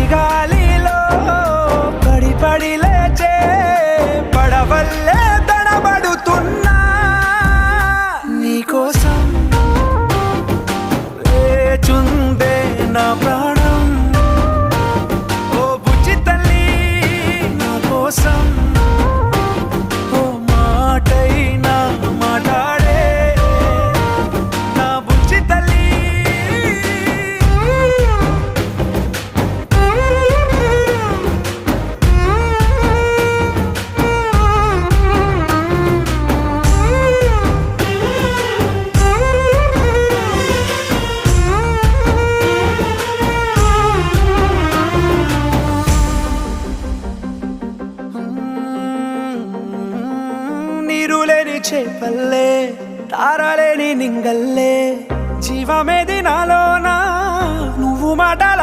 సుడిగాలిలో పడి పడి లేచే పడవల్లే తడబడుతున్నా నీకోసం లేచుందే నా ప్రాణం. ఓ బుజ్జి తల్లి నా కోసం ఓ మాటైనా మాట్లాడే నా బుజ్జి తల్లి. నీరులేని చేపల్లే తారలేని నింగల్లే జీవమేది నాలో నా